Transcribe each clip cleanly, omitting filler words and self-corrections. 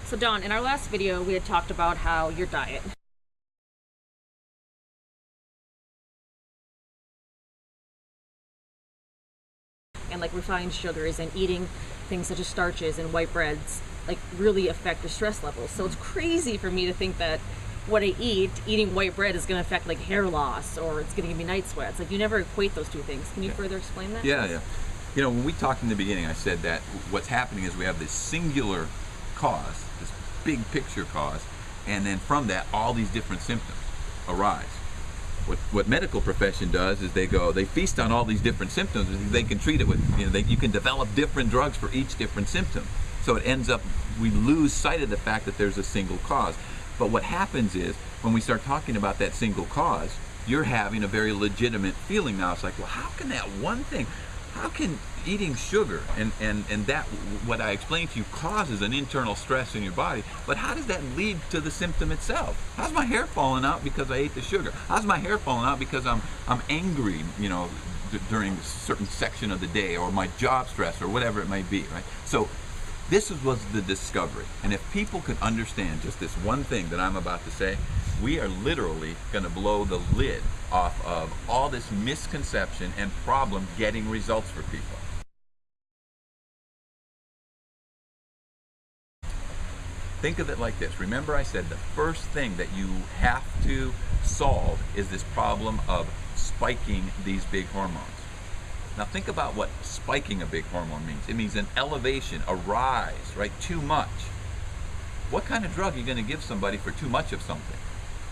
So Dawn, in our last video, we had talked about how your diet and like refined sugars and eating things such as starches and white breads like really affect your stress levels. So it's crazy for me to think that what I eat, eating white bread, is going to affect like hair loss or it's going to give me night sweats. Like you never equate those two things. Can you further explain that? Yeah. You know, when we talked in the beginning, I said that what's happening is we have this singular cause, this big picture cause, and then from that, all these different symptoms arise. What medical profession does is they feast on all these different symptoms, and they can treat it with, you can develop different drugs for each different symptom. So it ends up, we lose sight of the fact that there's a single cause. But what happens is, when we start talking about that single cause, you're having a very legitimate feeling now. It's like, well, how can that one thing, how can eating sugar and that, what I explained to you, causes an internal stress in your body, but how does that lead to the symptom itself? How's my hair falling out because I ate the sugar? How's my hair falling out because I'm angry, during a certain section of the day, or my job stress, or whatever it might be, right? So this was the discovery. And if people could understand just this one thing that I'm about to say, we are literally going to blow the lid off of all this misconception and problem getting results for people. Think of it like this. Remember I said the first thing that you have to solve is this problem of spiking these big hormones. Now think about what spiking a big hormone means. It means an elevation, a rise, right? Too much. What kind of drug are you going to give somebody for too much of something?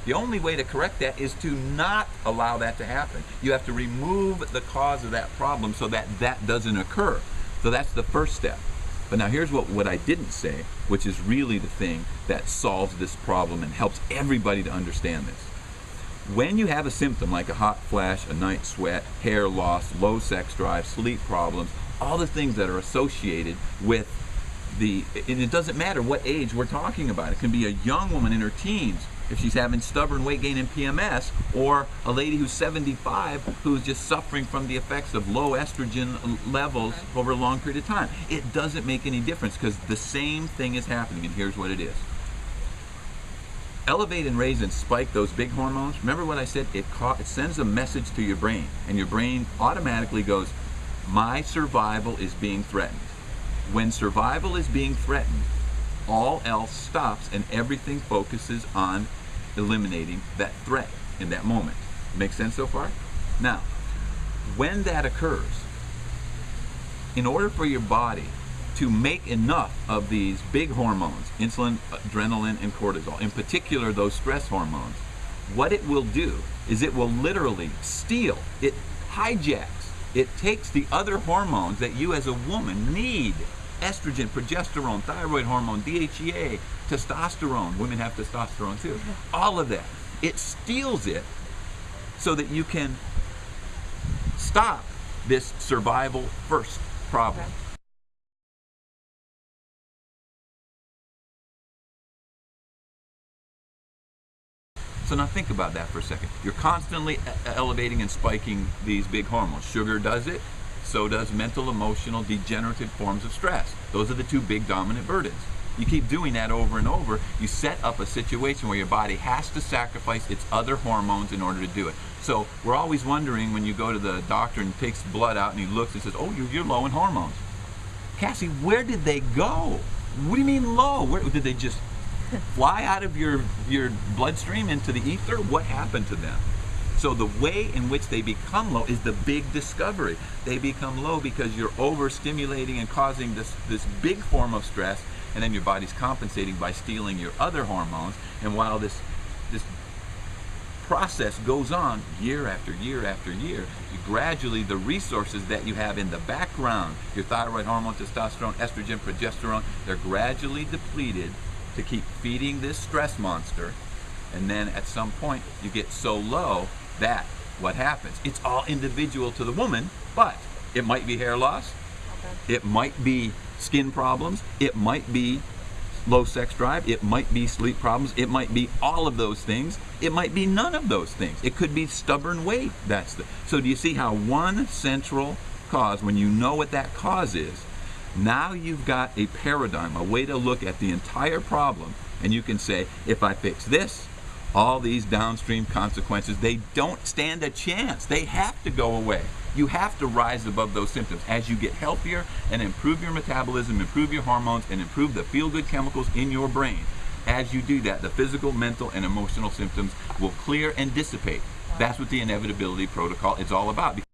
The only way to correct that is to not allow that to happen. You have to remove the cause of that problem so that that doesn't occur. So that's the first step. But now here's what I didn't say, which is really the thing that solves this problem and helps everybody to understand this. When you have a symptom like a hot flash, a night sweat, hair loss, low sex drive, sleep problems, all the things that are associated with and it doesn't matter what age we're talking about. It can be a young woman in her teens if she's having stubborn weight gain and PMS, or a lady who's 75 who's just suffering from the effects of low estrogen levels over a long period of time. It doesn't make any difference because the same thing is happening, and here's what it is. Elevate and raise and spike those big hormones. Remember what I said? It sends a message to your brain, and your brain automatically goes, my survival is being threatened. When survival is being threatened, all else stops and everything focuses on eliminating that threat in that moment. Make sense so far? Now, when that occurs, in order for your body to make enough of these big hormones, insulin, adrenaline, and cortisol, in particular those stress hormones, what it will do is it will literally steal, it hijacks, it takes the other hormones that you as a woman need. Estrogen, progesterone, thyroid hormone, DHEA, testosterone. Women have testosterone too. All of that. It steals it so that you can stop this survival first problem. Okay. So now think about that for a second. You're constantly elevating and spiking these big hormones. Sugar does it. So does mental, emotional, degenerative forms of stress. Those are the two big dominant burdens. You keep doing that over and over, you set up a situation where your body has to sacrifice its other hormones in order to do it. So we're always wondering when you go to the doctor and takes blood out and he looks and says, oh, you're low in hormones. Cassie, where did they go? What do you mean low? Where did they just fly out of your bloodstream into the ether? What happened to them? So the way in which they become low is the big discovery. They become low because you're overstimulating and causing this big form of stress, and then your body's compensating by stealing your other hormones. And while this process goes on year after year after year, gradually the resources that you have in the background, your thyroid hormone, testosterone, estrogen, progesterone, they're gradually depleted to keep feeding this stress monster. And then at some point you get so low that what happens? It's all individual to the woman, but it might be hair loss, it might be skin problems, it might be low sex drive, it might be sleep problems, it might be all of those things, it might be none of those things. It could be stubborn weight. So do you see how one central cause, when you know what that cause is, Now you've got a paradigm, a way to look at the entire problem, and you can say, if I fix this, all these downstream consequences, they don't stand a chance. They have to go away. You have to rise above those symptoms. As you get healthier and improve your metabolism, improve your hormones, and improve the feel-good chemicals in your brain, as you do that, the physical, mental, and emotional symptoms will clear and dissipate. That's what the inevitability protocol is all about.